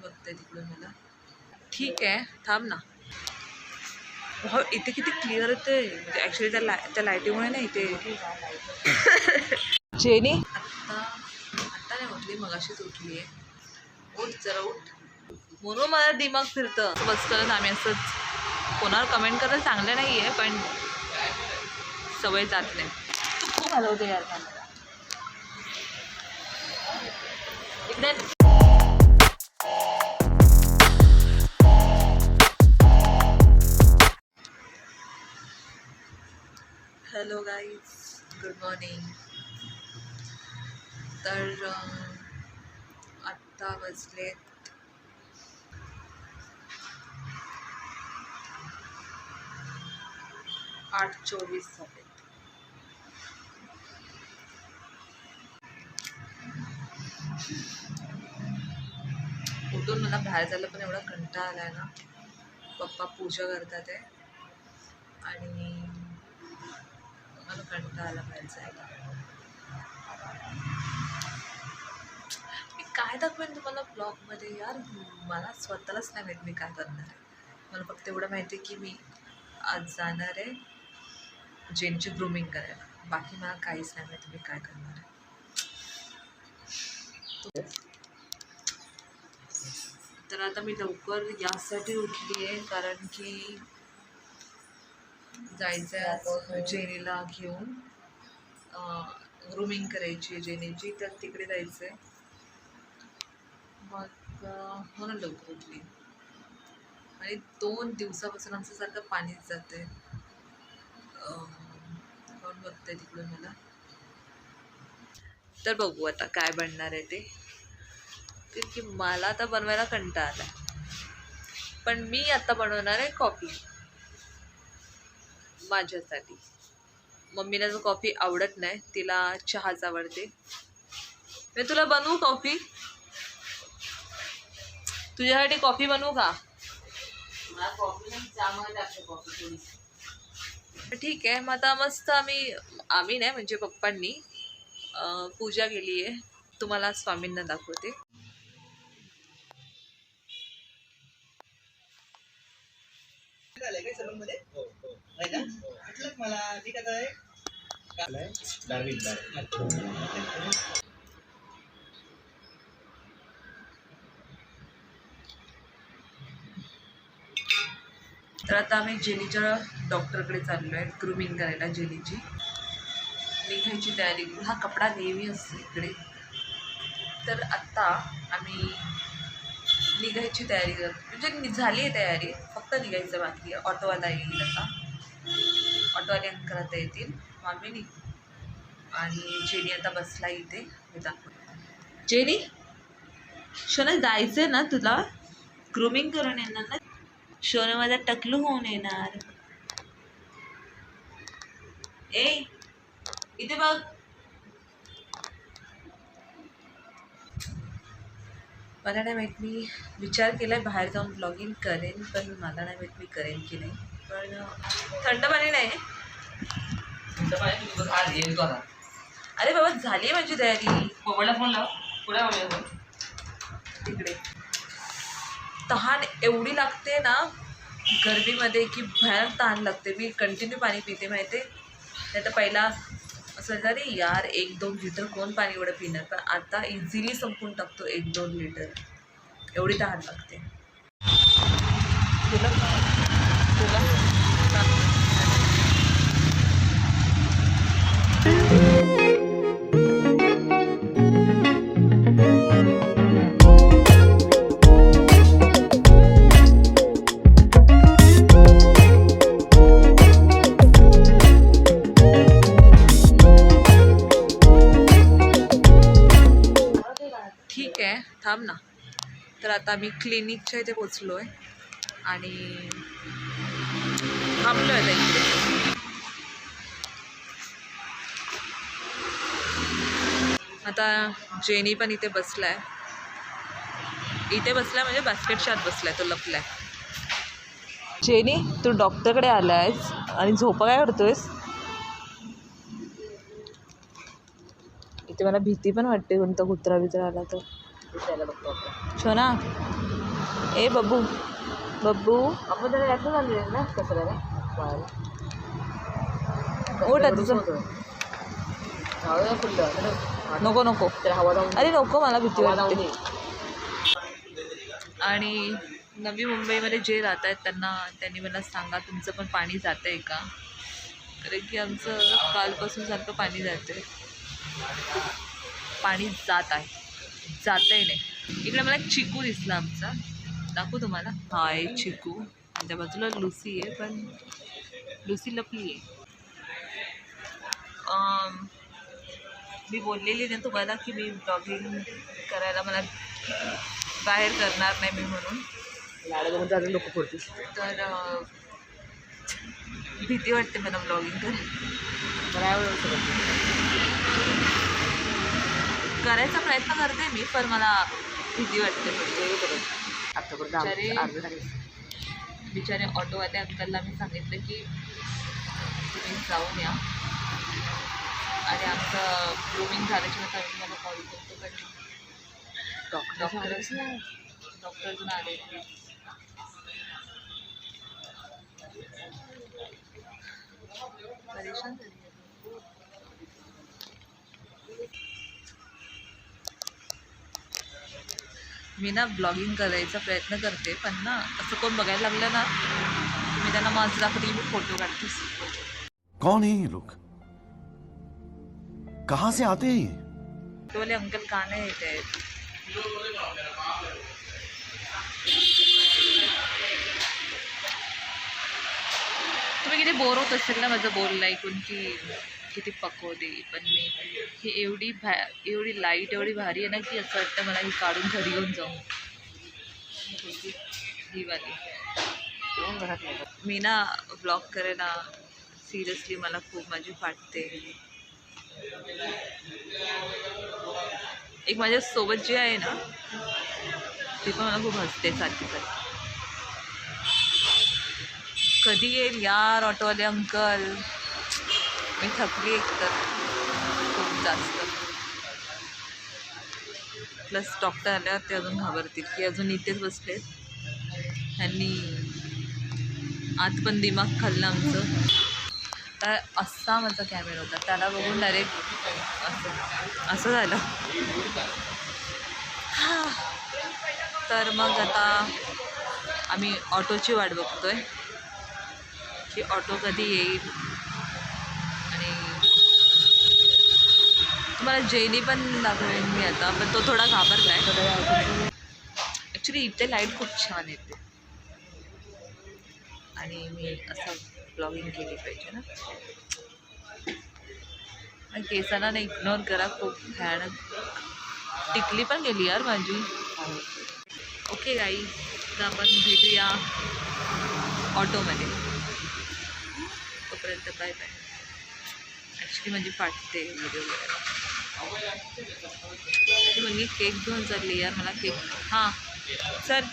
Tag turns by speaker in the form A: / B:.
A: बघते तिकडून मला. ठीक आहे, थांब ना. हो, इथे किती क्लिअर येते. म्हणजे ॲक्च्युली त्या लाईटीमुळे ना इथे. जेनी आत्ता नाही उठली, मगाशीच उठली आहे. उठ जरा उठ. म्हणून मला दिमाग फिरतं बसतं. आम्ही असंच कोणावर कमेंट करायला चांगलं नाही आहे, पण सवय जात नाही. तू खूप हलवते यार मला इकडे. Hello guys, good morning. तर आत्ता वाजले 8:24 झाले. उठून मला बाहेर जायला पण एवढा कंटाळा आला आहे ना. पप्पा पूजा करतात आहे आणि मला कंटाळा आला बाहेर जायला. मी काय दाखवेन तुम्हाला ब्लॉगमध्ये यार. मला स्वतःलाच नाही माहीत मी काय करणार आहे. मला फक्त एवढं माहिती आहे की मी आज जाणार आहे जेनची ग्रूमिंग करायला. बाकी मला काहीच नाही माहिती मी काय करणार आहे. तर आता मी लवकर यासाठी उठली आहे कारण की जायचं आहे जेनीला घेऊन. ग्रूमिंग करायची आहे जेनीची, तर तिकडे जायचं आहे. मग म्हणून लवकर उठली. आणि 2 दिवसापासून आमचं सारखं पाणीच जातं आहे. कोण बघतंय तिकडून मला. तर बघू आता काय बनणार आहे ते. की मला आता बनवायला कंटाळा आला, पण मी आता बनवणार आहे कॉफी माझ्यासाठी. मम्मीला जो कॉफी आवडत नाही, तिला चहाच आवडते. मी तुला बनवू कॉफी? तुझ्यासाठी कॉफी बनवू का?
B: मला कॉफी नाही, चहामध्ये टाकते कॉफी थोडीशी.
A: ठीक आहे. मग आता मस्त आम्ही नाही म्हणजे पप्पांनी पूजा केली आहे. तुम्हाला स्वामींना दाखवते. तर आता आम्ही जेनीच्या डॉक्टरकडे चाललो आहे ग्रूमिंग करायला. जेनीची निघायची तयारी. हा कपडा नेहमी असतो इकडे. तर आत्ता आम्ही निघायची तयारी करतो. म्हणजे झाली आहे तयारी, फक्त निघायचं बाकी आहे. ऑटोवाला येईल आता. ऑटोवाले अंकल आता येतील, मग आम्ही निघू. आणि जेनी आता बसला इथे. मी दाखवते. जेनी, शोना जायचं आहे ना तुला? ग्रूमिंग करून येणार ना? शोना माझा टकलू होऊन येणार. ए इथे बघ. मला नाही माहीत, मी विचार केला आहे बाहेर जाऊन ब्लॉगिंग करेन, पण मला नाही माहीत मी करेन की नाही. पण थंड पाणी नाही. अरे बाबा, झाली माझी तयारी.
B: मोबाईलला फोन लाव. पुढे मोबाईल
A: तिकडे तहान एवढी लागते ना गरमीमध्ये की भयानक तहान लागते. मी कंटिन्यू पाणी पिते माहिती आहे. नाही तर पहिला असं अरे यार 1-2 लिटर कोण पाणी एवढं पिणार, पण आता इझिली संपून टाकतो 1-2 लिटर. एवढी तहान लागते. तुला ठीक आहे, थांब ना. तर आता आम्ही क्लिनिकच्या इथे पोचलो आहे आणि थांबलो आहे इथे. आता जेनी पण इथे बसलाय. इथे बसलाय म्हणजे बास्केटच्या आत बसलाय, तो लपलाय. जेनी, तू डॉक्टरकडे आलायस आणि झोपा काय करतोयस? इथे मला भीती पण वाटते, कोणता कुत्रा बित्रा आला तर. शोना ए बब्बू बब्बू
B: आपण त्याला यातून आणले ना कसं काय
A: उठ आता तुझं. नको नको
B: हवा जाऊन
A: अरे नको मला भीती
B: हवा जाऊन
A: वाटते. आणि नवी मुंबईमध्ये जे राहत आहेत त्यांनी मला सांगा तुमचं पण पाणी जातं आहे का, कारण की आमचं कालपासून सारखं पाणी जातं आहे. पाणी जात आहे, जात आहे नाही. इकडे मला एक चिकू दिसला आमचा, दाखवू तुम्हाला. हा आहे चिकू, त्या बाजूला लुसी आहे, पण लुसी लपली आहे. मी बोललेली ना तुम्हाला की मी ब्लॉगिंग करायला मला बाहेर करणार नाही मी म्हणून.
B: लाडामध्ये लोक पडतील.
A: तर भीती वाटते मला ब्लॉगिंग करायचा प्रयत्न करते मी, पण मला भीती वाटते. बिचारे ऑटोवाल्या अंकलला मी सांगितलं की तुम्ही जाऊन या आणि आमचं ग्रूमिंग झाल्याच्या नंतर आम्ही मला कॉल करतो. पण डॉक्टर पण आले. परेशान झाली. मी ना ब्लॉगिंग करायचा प्रयत्न करते, पण ना असं कोण बघायला लागलं ना की मी त्यांना माझं दाखवते की मी फोटो काढतेस.
C: कौन है ये लोग, कहाँ से आते हैं ये?
A: टोले अंकल का नाही येत आहेत. तुम्ही किती बोर होत असेल ना माझं बोलणं ऐकून की किती पकवते, पण मी ही एवढी लाईट एवढी भारी आहे ना की असं वाटतं मला ही काढून घरी घेऊन जाऊ. ही वाली मी ना ब्लॉग करायला सिरियसली मला खूप माझी फाटते. एक माझ्यासोबत जी आहे ना ती पण मला खूप हसते सारखी. कधी येईल यार ऑटोवाले अंकल, मी थकली एकतर खूप जास्त. प्लस डॉक्टर आल्यावर ते अजून घाबरतील की अजून इथेच बसलेत. त्यांनी आत पण दिमाग खाल्लं आमचं. तर असा माझा कॅमेरा होता, त्याला बघून डायरेक्ट असं झालं. तर मग आता आम्ही ऑटोची वाट बघतोय की ऑटो कधी येईल. आणि तुम्हाला जेनी पण दाखवेन मी आता, पण तो थोडा घाबरला आहे. ॲक्च्युली इथे लाईट खूप छान येते आणि मी असं ब्लॉगिंग केली पाहिजे ना. केसांना ना इग्नोर करा, खूप भयानक. टिकली पण गेली यार माझी. ओके गाई, तर आपण भेटूया ऑटोमध्ये. तोपर्यंत बाय बाय. ॲक्च्युली माझी फाटते व्हिडिओ करायला. ती मुलगी केक घेऊन चालली यार, मला केक. हां चल.